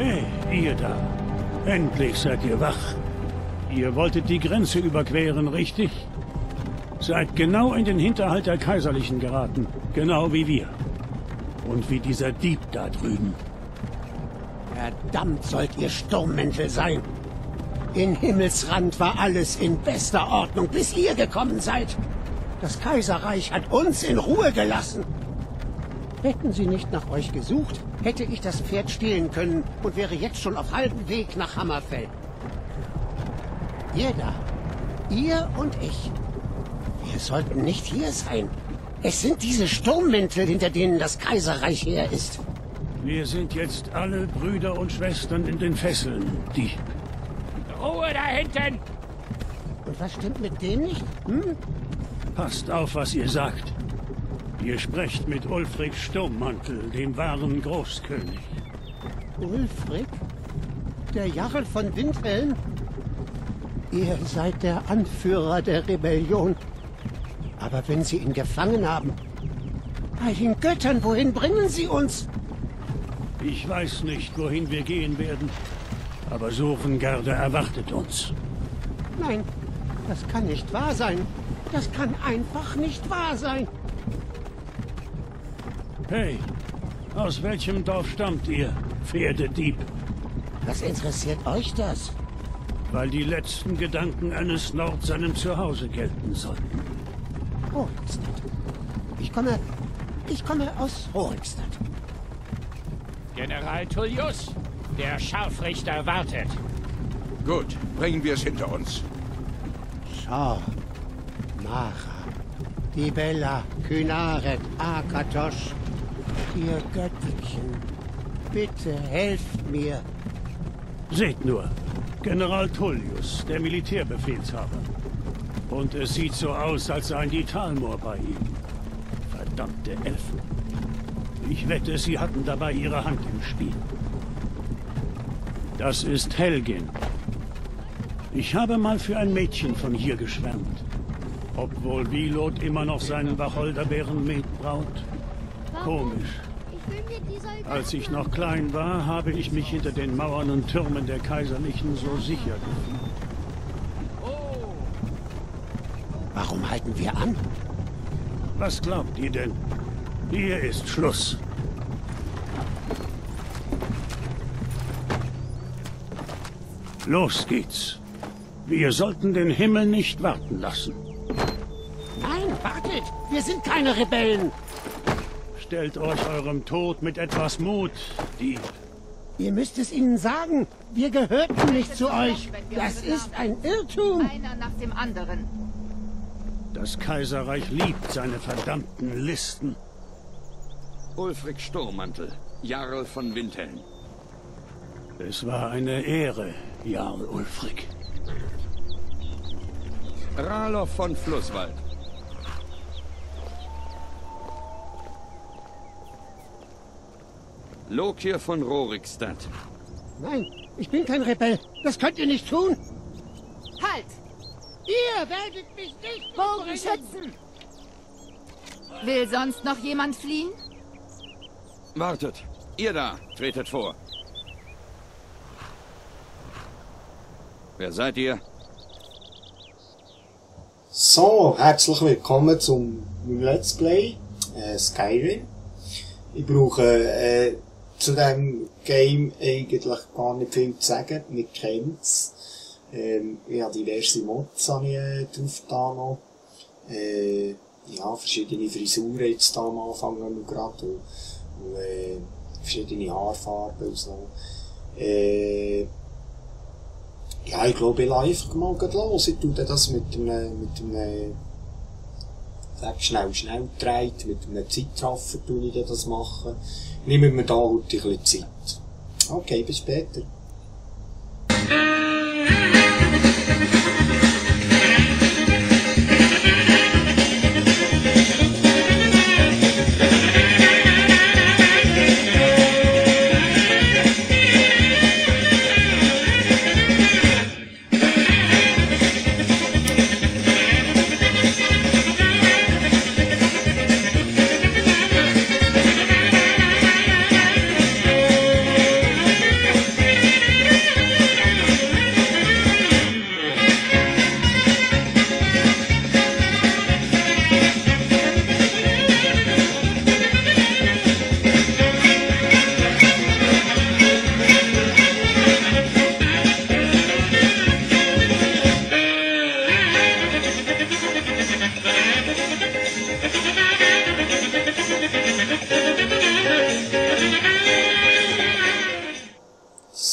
Hey, ihr da. Endlich seid ihr wach. Ihr wolltet die Grenze überqueren, richtig? Seid genau in den Hinterhalt der Kaiserlichen geraten. Genau wie wir. Und wie dieser Dieb da drüben. Verdammt sollt ihr Sturmmäntel sein. In Himmelsrand war alles in bester Ordnung, bis ihr gekommen seid. Das Kaiserreich hat uns in Ruhe gelassen. Hätten sie nicht nach euch gesucht, hätte ich das Pferd stehlen können und wäre jetzt schon auf halbem Weg nach Hammerfell. Ihr da, ihr und ich, wir sollten nicht hier sein. Es sind diese Sturmmäntel, hinter denen das Kaiserreich her ist. Wir sind jetzt alle Brüder und Schwestern in den Fesseln, die... Ruhe da hinten! Und was stimmt mit denen nicht? Passt auf, was ihr sagt. Ihr sprecht mit Ulfric Sturmmantel, dem wahren Großkönig. Ulfric? Der Jarl von Windhelm? Ihr seid der Anführer der Rebellion. Aber wenn sie ihn gefangen haben... Bei den Göttern, wohin bringen sie uns? Ich weiß nicht, wohin wir gehen werden. Aber Sovngarde erwartet uns. Nein, das kann nicht wahr sein. Das kann einfach nicht wahr sein. Hey, aus welchem Dorf stammt ihr, Pferdedieb? Was interessiert euch das? Weil die letzten Gedanken eines Nord seinem Zuhause gelten sollten. Rorikstadt. Ich komme aus Rorikstadt. General Tullius, der Scharfrichter wartet. Gut, bringen wir es hinter uns. Schau, Mara, Dibella, Kynaret, Akatosh, ihr Götterchen, bitte helft mir. Seht nur, General Tullius, der Militärbefehlshaber. Und es sieht so aus, als seien die Talmor bei ihm. Verdammte Elfen. Ich wette, sie hatten dabei ihre Hand im Spiel. Das ist Helgen. Ich habe mal für ein Mädchen von hier geschwärmt. Obwohl Wilot immer noch seinen Wacholderbeeren-Met braut. Komisch. Als ich noch klein war, habe ich mich hinter den Mauern und Türmen der Kaiserlichen so sicher gefühlt. Warum halten wir an? Was glaubt ihr denn? Hier ist Schluss. Los geht's. Wir sollten den Himmel nicht warten lassen. Nein, wartet! Wir sind keine Rebellen! Stellt euch eurem Tod mit etwas Mut, Dieb. Ihr müsst es ihnen sagen. Wir gehörten nicht zu euch. Das ist ein Irrtum. Einer nach dem anderen. Das Kaiserreich liebt seine verdammten Listen. Ulfric Sturmmantel, Jarl von Windhelm. Es war eine Ehre, Jarl Ulfric. Ralof von Flusswald. Lokir von Rorikstadt. Nein, ich bin kein Rebell. Das könnt ihr nicht tun. Halt! Ihr werdet mich nicht Bogenschützen! Will sonst noch jemand fliehen? Wartet. Ihr da, tretet vor. Wer seid ihr? So, herzlich willkommen zum Let's Play Skyrim. Ich brauche zu diesem Game eigentlich gar nicht viel zu sagen. Wir kennen es. Ich habe diverse Mods drauf da noch. Ja, verschiedene Frisuren jetzt da am Anfang noch gerade. Und verschiedene Haarfarben und so. Ja, ich glaube, ich lasse einfach mal los. Ich tue das mit einem schnell dreht, mit einem Zeitraffer tue ich das machen. Nehmen wir da heute ein bisschen Zeit. Okay, bis später.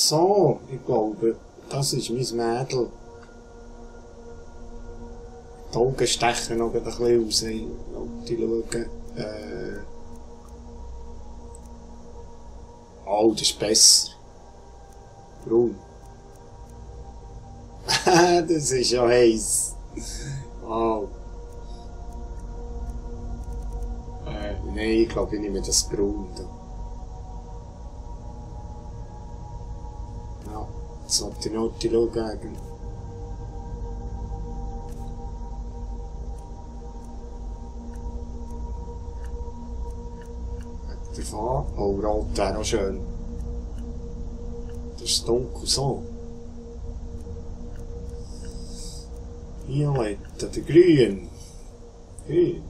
So, ich glaube, das ist mein Mädel. Die Augen stechen noch ein bisschen raus. Die schauen. Oh, das ist besser. Braun. Das ist ja heiß. Oh. Nein, ich glaube, ich nehme das Braun da. Ja, jetzt sollte ich noch die schauen. Davon. Oh, rot wäre auch schön. Das ist dunkel so. Violetta, der Grün. Grün.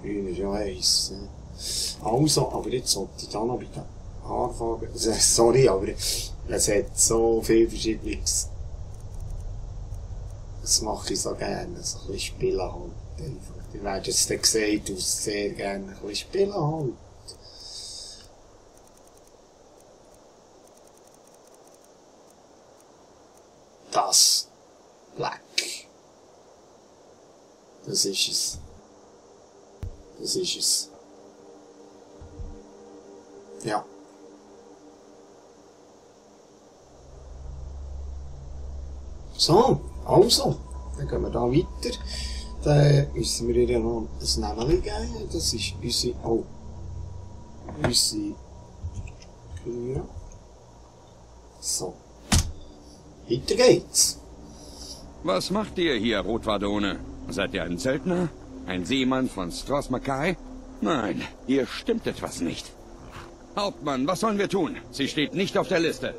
Grün ist ja heiß. Also, aber jetzt sollte ich da noch bei der Haarfarbe. Sorry, aber es hat so viel Verschiedenes. Das mache ich so gerne, so ein bisschen spielen halt. Ihr werdet es dann sehen, du sehr gerne ein bisschen spielen halt. Das Black. Das ist es. Das ist es. Ja. So, also, dann gehen wir da weiter. Dann müssen wir ihr noch ein Namen geben. Das ist unsere, oh, unsere Kyra. So. Weiter geht's. Was macht ihr hier, Rotwadone? Seid ihr ein Söldner? Ein Seemann von Stros Mackay? Nein, hier stimmt etwas nicht. Hauptmann, was sollen wir tun? Sie steht nicht auf der Liste.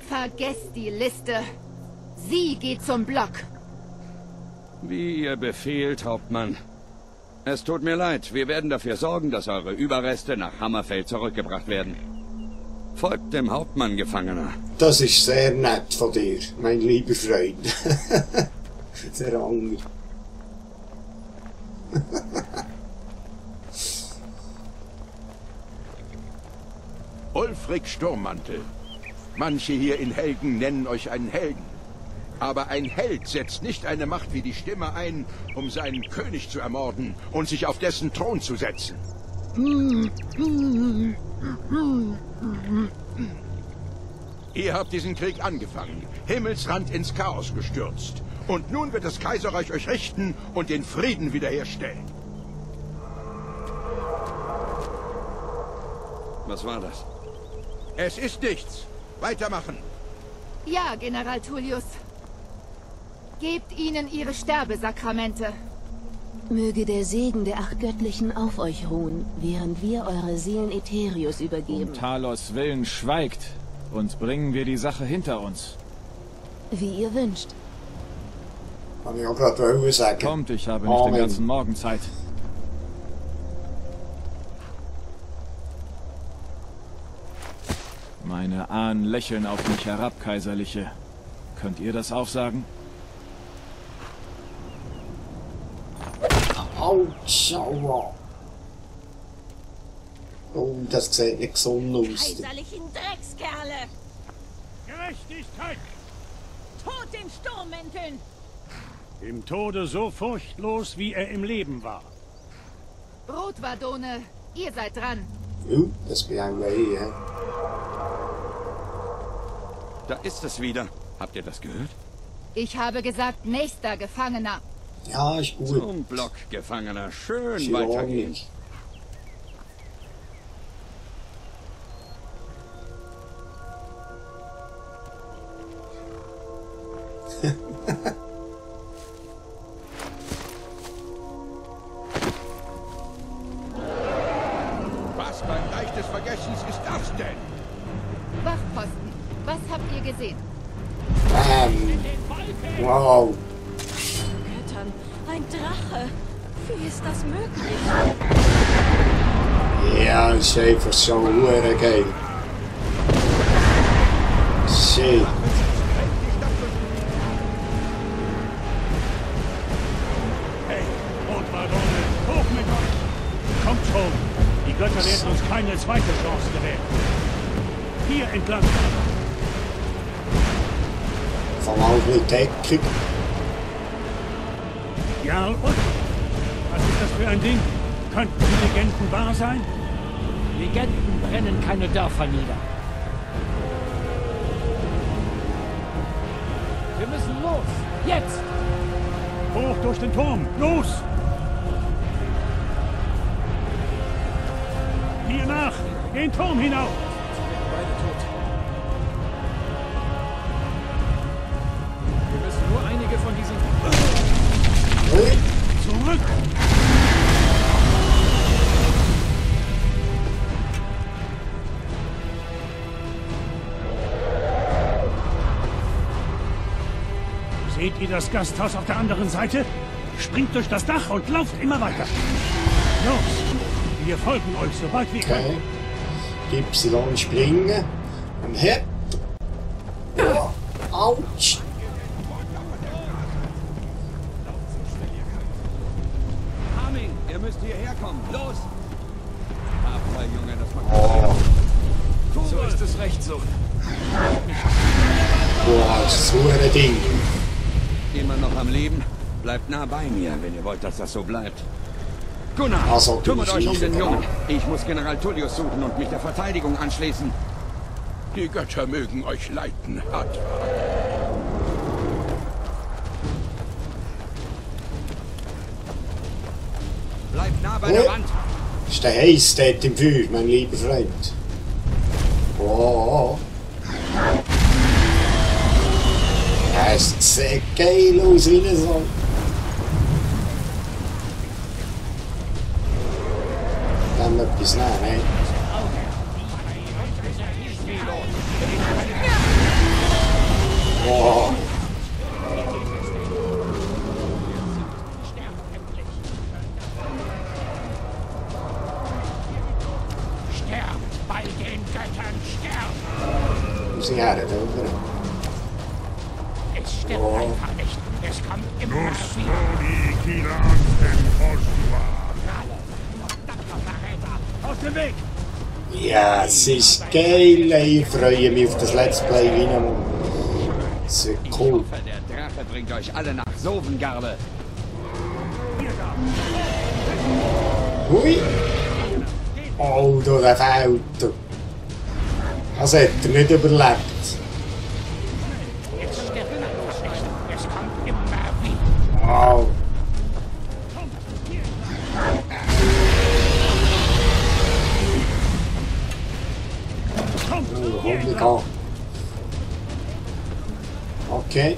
Vergesst die Liste. Sie geht zum Block. Wie ihr befehlt, Hauptmann. Es tut mir leid, wir werden dafür sorgen, dass eure Überreste nach Hammerfeld zurückgebracht werden. Folgt dem Hauptmann, Gefangener. Das ist sehr nett von dir, mein lieber Freund. Der Anger. Ulfric Sturmmantel. Manche hier in Helgen nennen euch einen Helden. Aber ein Held setzt nicht eine Macht wie die Stimme ein, um seinen König zu ermorden und sich auf dessen Thron zu setzen. Ihr habt diesen Krieg angefangen, Himmelsrand ins Chaos gestürzt. Und nun wird das Kaiserreich euch richten und den Frieden wiederherstellen. Was war das? Es ist nichts. Weitermachen. Ja, General Tullius. Gebt ihnen ihre Sterbesakramente. Möge der Segen der 8 Göttlichen auf euch ruhen, während wir eure Seelen Aetherius übergeben. Um Talos Willen schweigt, und bringen wir die Sache hinter uns. Wie ihr wünscht. Kann ich auch gerade sagen. Kommt, ich habe nicht den ganzen Morgen Zeit. Meine Ahnen lächeln auf mich herab, Kaiserliche. Könnt ihr das auch sagen? Autsch, aua. Oh, das sieht nicht gesund aus. Kaiserlichen Dreckskerle! Gerechtigkeit! Tod den Sturmmänteln! Im Tode so furchtlos, wie er im Leben war. Rotwadone, ihr seid dran. Das bin ein Way, ja. Da ist es wieder. Habt ihr das gehört? Ich habe gesagt, nächster Gefangener. Ja, ist gut. Zum Block, Gefangener. Schön weitergehen. Was beim Reich des Vergessens ist das denn? Wachposten, was habt ihr gesehen? Wow. Göttern, ein Drache! Wie ist das möglich? Ja, das ist einfach so hure geil. Shit. Hey, Geister werden uns keine zweite Chance gewähren. Hier entlang. Von auch mit Deckung. Ja, und? Was ist das für ein Ding? Könnten die Legenden wahr sein? Legenden brennen keine Dörfer nieder. Wir müssen los. Jetzt! Hoch durch den Turm. Los! Hier nach. Den Turm hinauf. Beide tot. Wir müssen nur einige von diesen... Zurück! Seht ihr das Gasthaus auf der anderen Seite? Springt durch das Dach und lauft immer weiter. Los! Wir folgen euch, sobald wir können. Y springen. Und hep. Oh, Autsch. Armin, ihr müsst hierher kommen. Los! Tapfer, Junge, das macht... Oh. So ist es recht so. Boah, das ist so ein Ding. Immer noch am Leben? Bleibt nah bei mir, wenn ihr wollt, dass das so bleibt. Gunnar, Also, kümmert euch um den Jungen. Ich muss General Tullius suchen und mich der Verteidigung anschließen. Die Götter mögen euch leiten, Advar. Bleibt nah bei der Wand. Ist der heiß dort im Feuer, mein lieber Freund. Oh. Es sieht geil aus wie eine Sau. Dann etwas nehmen, ne? Oh. Sterbt bei den Göttern, sterbt! Muss ich her, oder? Es stirbt einfach nicht. Es kommt immer wieder. Aus dem Weg! Ja, es ist geil, ich freue mich auf das Let's Play wieder. Es wird Ich cool. hoffe, der Drache bringt euch alle nach Sovengarde. Hui! Oh, da fällt er. Das hat er nicht überlebt. Es stirbt einfach nicht. Es kommt immer wieder. Wow. Oh, okay.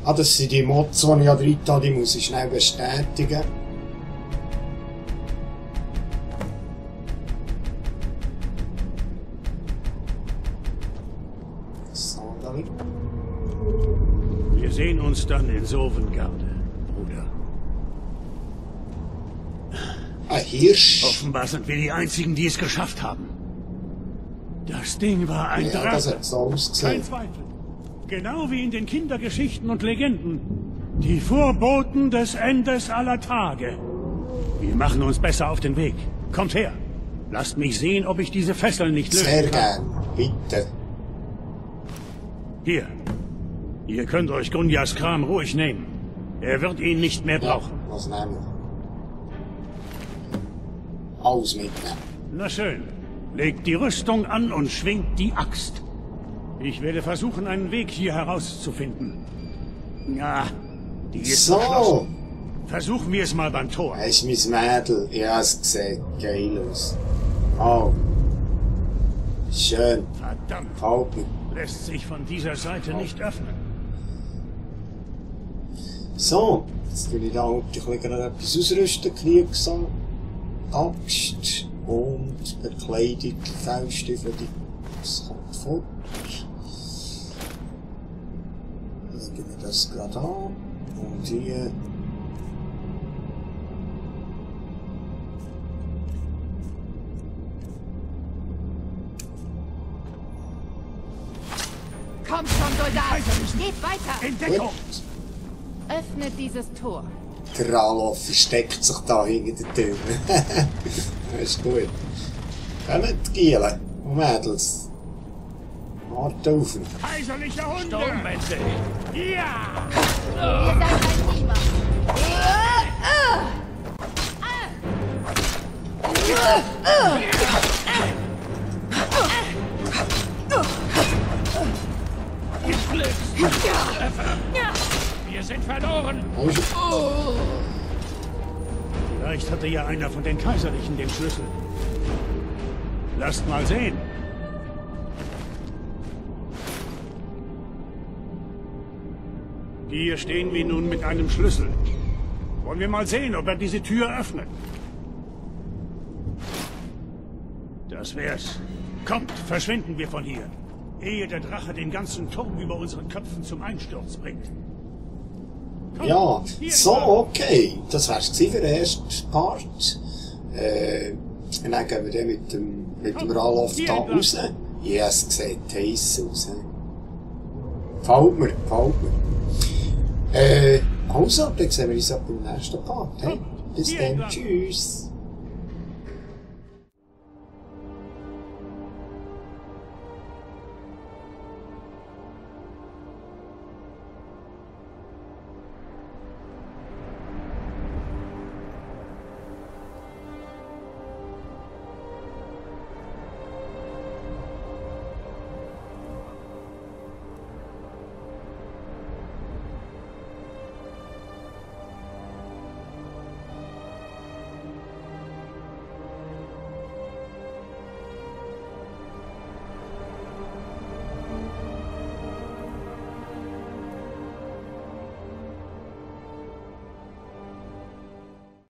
Ah, das sind die Mods, die ich da drin habe, die muss ich schnell bestätigen. Wir sehen uns dann in Sovengarde, Bruder. Ein Hirsch? Offenbar sind wir die Einzigen, die es geschafft haben. Das Ding war ein Ja, das Drache. hat so ausgesehen. Kein Zweifel. Genau wie in den Kindergeschichten und Legenden. Die Vorboten des Endes aller Tage. Wir machen uns besser auf den Weg. Kommt her. Lasst mich sehen, ob ich diese Fesseln nicht lösen Sehr kann. gern, bitte. Hier. Ihr könnt euch Gunjas Kram ruhig nehmen. Er wird ihn nicht mehr brauchen. Was nehmen wir? Alles mitnehmen. Na schön. Legt die Rüstung an und schwingt die Axt. Ich werde versuchen, einen Weg hier herauszufinden. Ja, die ist So. verschlossen. Versuchen wir es mal beim Tor. Das ist mein Mädel. Ja, es sieht geil aus. Oh. Schön. Verdammt. Gefällt mir. Lässt sich von dieser Seite nicht öffnen. So, jetzt will ich da natürlich gerade etwas ausrüsten. Kriegsang, Axt und Bekleidung, Feldstiefel. Das kommt fort. Legen wir das gerade an. Und hier. Kommt schon, Soldat! Geht weiter! In Deckung! Öffnet dieses Tor. Der Ralof versteckt sich da hinter der Tür. Das ist gut. Kommt, Giele und Mädels. Wart auf ihn. Kaiserliche Hunde! Sturmwände! Ja! Ihr seid ein Niemand. Wir sind verloren! Vielleicht hatte ja einer von den Kaiserlichen den Schlüssel. Lasst mal sehen. Hier stehen wir nun mit einem Schlüssel. Wollen wir mal sehen, ob er diese Tür öffnet. Das wär's. Kommt, verschwinden wir von hier, ehe der Drache den ganzen Turm über unseren Köpfen zum Einsturz bringt. Kommt, ja, so, okay. Das wär's für den ersten Part. Und dann gehen wir dann mit dem Ralof da raus. Ja, es sieht heiß aus. Gefällt mir. Also, dann sehen wir uns ab im nächsten Part. Bis dann, tschüss.